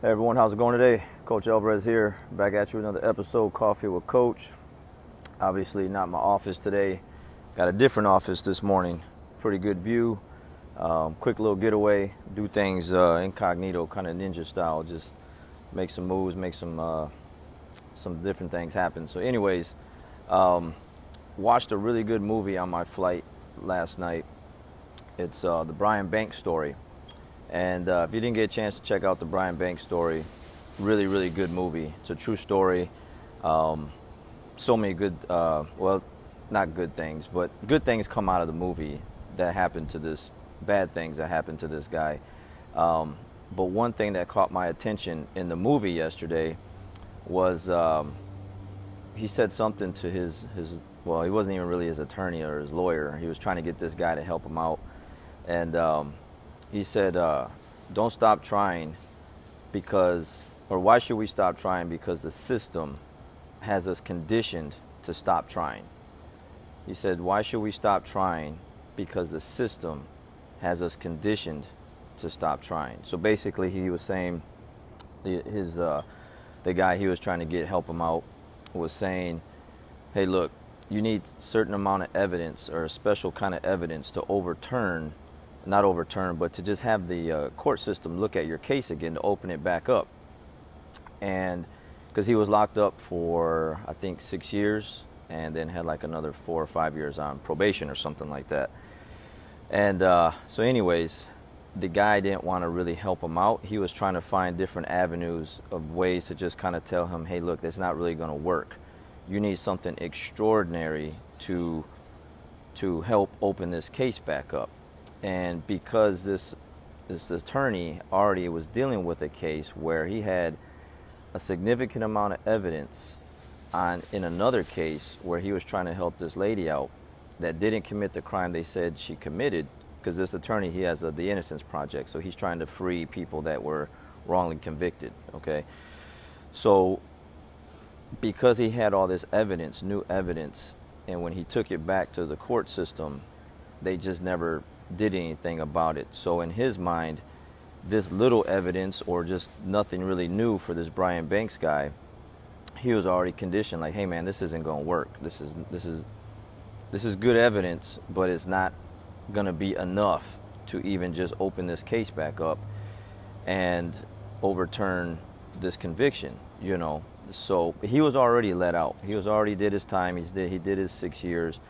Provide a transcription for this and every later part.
Hey everyone, how's it going today? Coach Alvarez here, back at you with another episode, Coffee with Coach. Obviously not my office today, got a different office this morning. Pretty good view, quick little getaway, do things incognito, kind of ninja style, just make some moves, make some different things happen. So anyways, watched a really good movie on my flight last night. It's the Brian Banks story. And if you didn't get a chance to check out the Brian Banks story, really, really good movie. It's a true story. So many good, well, not good things, but good things come out of the movie that happened to this, bad things that happened to this guy. But one thing that caught my attention in the movie yesterday was he said something to his, well, he wasn't even really his attorney or his lawyer. He was trying to get this guy to help him out. And he said, don't stop trying because, or why should we stop trying? Because the system has us conditioned to stop trying. He said, why should we stop trying? Because the system has us conditioned to stop trying. So basically he was saying, the guy he was trying to get help him out was saying, hey, look, you need a certain amount of evidence or a special kind of evidence to overturn, not overturn, but to just have the court system look at your case again, to open it back up. And because he was locked up for, I think, 6 years and then had like another 4 or 5 years on probation or something like that. And so anyways, the guy didn't want to really help him out. He was trying to find different avenues of ways to just kind of tell him, hey, look, that's not really going to work. You need something extraordinary to help open this case back up. And because this attorney already was dealing with a case where he had a significant amount of evidence in another case where he was trying to help this lady out that didn't commit the crime they said she committed, because this attorney, he has the Innocence Project, so he's trying to free people that were wrongly convicted, okay? So because he had all this evidence, new evidence, and when he took it back to the court system, they just never did anything about it. So in his mind, this little evidence, or just nothing really new for this Brian Banks guy, he was already conditioned like, hey man, this isn't going to work. This is good evidence, but it's not going to be enough to even just open this case back up and overturn this conviction, you know. So he was already let out. He was already did his time. He did his 6 years.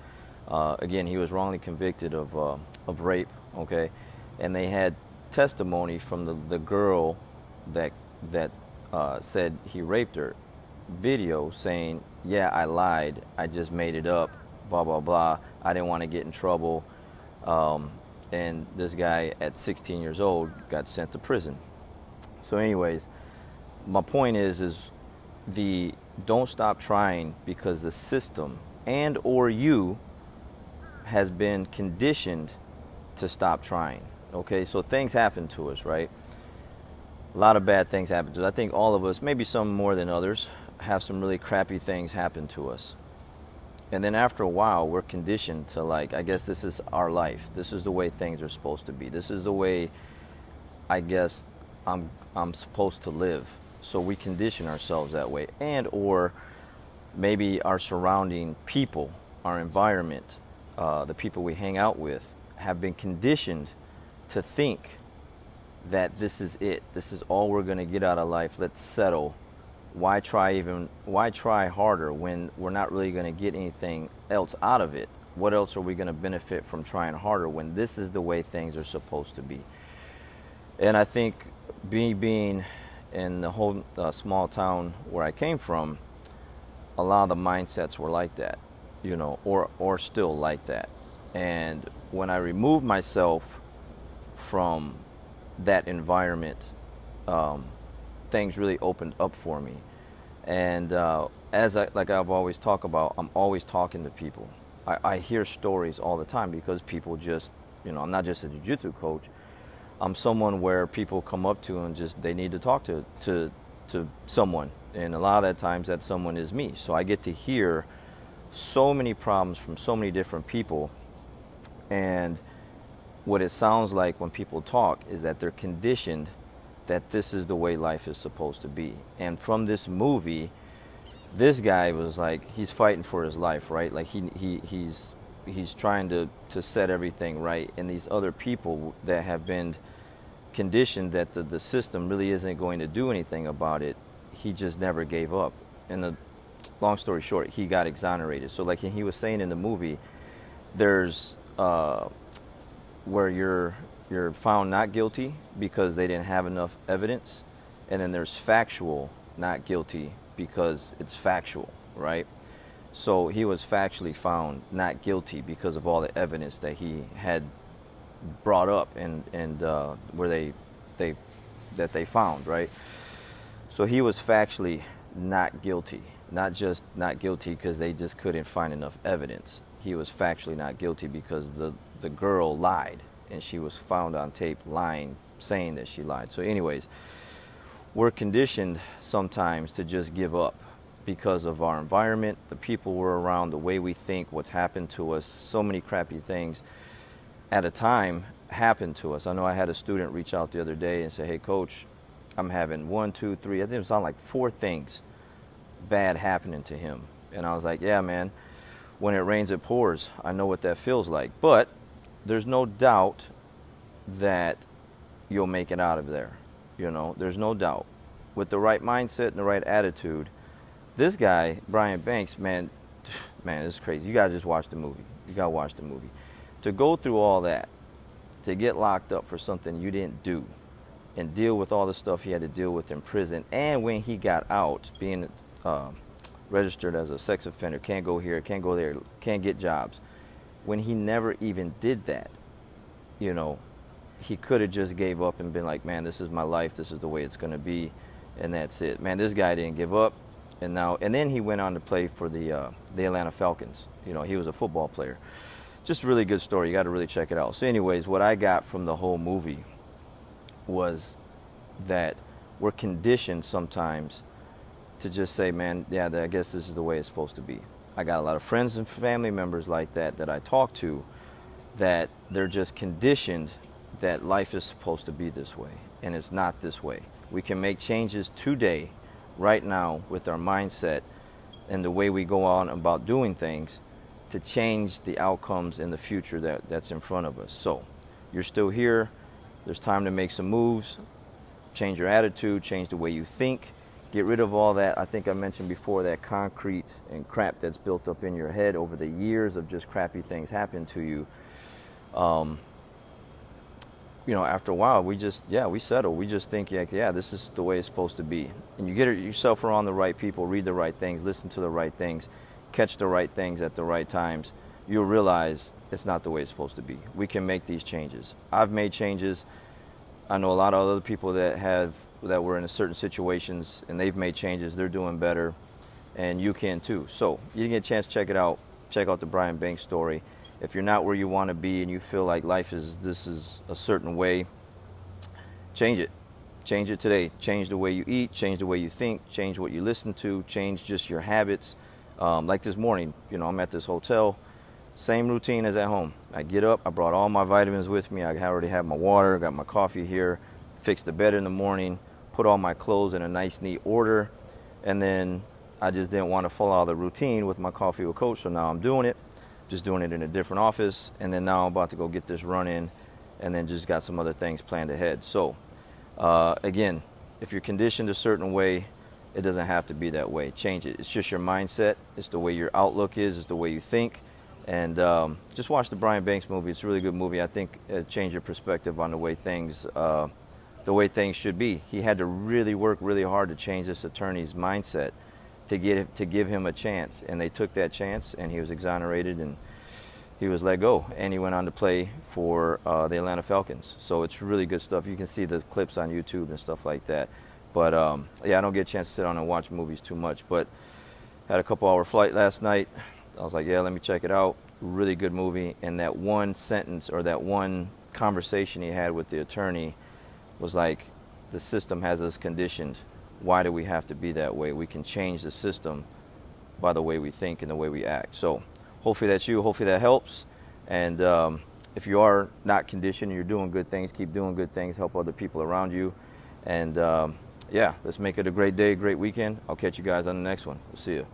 Again, he was wrongly convicted of rape, okay? And they had testimony from the girl that said he raped her, video saying, yeah, I lied, I just made it up, blah, blah, blah. I didn't want to get in trouble. And this guy at 16 years old got sent to prison. So anyways, my point is don't stop trying, because the system and or you has been conditioned to stop trying. Okay, so things happen to us, right? A lot of bad things happen to us. I think all of us, maybe some more than others, have some really crappy things happen to us. And then after a while, we're conditioned to, like, I guess this is our life. This is the way things are supposed to be. This is the way, I guess, I'm supposed to live. So we condition ourselves that way. And or maybe our surrounding people, our environment, the people we hang out with, have been conditioned to think that this is it. This is all we're going to get out of life. Let's settle. Why try harder when we're not really going to get anything else out of it? What else are we going to benefit from trying harder when this is the way things are supposed to be? And I think being in the whole small town where I came from, a lot of the mindsets were like that, you know, or still like that. And when I removed myself from that environment, things really opened up for me. And like I've always talked about, I'm always talking to people. I hear stories all the time because people just, you know, I'm not just a jiu-jitsu coach. I'm someone where people come up to and just, they need to talk to someone. And a lot of that times that someone is me. So I get to hear so many problems from so many different people. And what it sounds like when people talk is that they're conditioned that this is the way life is supposed to be. And from this movie, this guy was like, he's fighting for his life, right? Like he's trying to set everything right. And these other people that have been conditioned that the system really isn't going to do anything about it, he just never gave up. And the long story short, he got exonerated. So like he was saying in the movie, there's where you're found not guilty because they didn't have enough evidence, and then there's factual not guilty because it's factual, right? So he was factually found not guilty because of all the evidence that he had brought up and where they found, right? So he was factually not guilty, not just not guilty because they just couldn't find enough evidence. He was factually not guilty because the girl lied, and she was found on tape lying, saying that she lied. So anyways, we're conditioned sometimes to just give up because of our environment, the people we're around, the way we think, what's happened to us. So many crappy things at a time happened to us. I know I had a student reach out the other day and say, hey coach, I'm having 1, 2, 3, I think it sounded like 4 things bad happening to him. And I was like, yeah man, when it rains it pours. I know what that feels like. But there's no doubt that you'll make it out of there. You know, there's no doubt. With the right mindset and the right attitude, this guy, Brian Banks, man, it's crazy. You gotta just watch the movie. You gotta watch the movie. To go through all that, to get locked up for something you didn't do, and deal with all the stuff he had to deal with in prison, and when he got out, being registered as a sex offender, can't go here, can't go there, can't get jobs. When he never even did that, you know, he could have just gave up and been like, man, this is my life, this is the way it's going to be, and that's it. Man, this guy didn't give up, and then he went on to play for the Atlanta Falcons. You know, he was a football player. Just a really good story. You got to really check it out. So anyways, what I got from the whole movie was that we're conditioned sometimes to just say, man, yeah, I guess this is the way it's supposed to be. I got a lot of friends and family members like that I talk to, that they're just conditioned that life is supposed to be this way, and it's not this way. We can make changes today, right now, with our mindset and the way we go on about doing things to change the outcomes in the future that's in front of us. So you're still here. There's time to make some moves, change your attitude, change the way you think. Get rid of all that, I think I mentioned before, that concrete and crap that's built up in your head over the years of just crappy things happen to you. You know, after a while, we settle. We just think, yeah, this is the way it's supposed to be. And you get yourself around the right people, read the right things, listen to the right things, catch the right things at the right times. You'll realize it's not the way it's supposed to be. We can make these changes. I've made changes. I know a lot of other people that were in certain situations, and they've made changes. They're doing better, and you can too. So you didn't get a chance to check it out. Check out the Brian Banks story. If you're not where you want to be and you feel like this is a certain way, change it. Change it today. Change the way you eat. Change the way you think. Change what you listen to. Change just your habits. Like this morning, you know, I'm at this hotel. Same routine as at home. I get up. I brought all my vitamins with me. I already have my water. Got my coffee here. Fixed the bed in the morning. Put all my clothes in a nice, neat order. And then I just didn't want to follow the routine with my coffee with Coach. So now I'm doing it. Just doing it in a different office. And then now I'm about to go get this run in. And then just got some other things planned ahead. So again, if you're conditioned a certain way, it doesn't have to be that way. Change it. It's just your mindset. It's the way your outlook is. It's the way you think. And just watch the Brian Banks movie. It's a really good movie. I think it changed your perspective on the way things should be. He had to really work really hard to change this attorney's mindset to give him a chance. And they took that chance, and he was exonerated, and he was let go. And he went on to play for the Atlanta Falcons. So it's really good stuff. You can see the clips on YouTube and stuff like that. But yeah, I don't get a chance to sit down and watch movies too much. But had a couple-hour flight last night. I was like, yeah, let me check it out. Really good movie. And that one sentence or that one conversation he had with the attorney was like, the system has us conditioned. Why do we have to be that way? We can change the system by the way we think and the way we act. So hopefully that's you. Hopefully that helps. And if you are not conditioned, you're doing good things, keep doing good things, help other people around you. And yeah, let's make it a great day, great weekend. I'll catch you guys on the next one. We'll see you.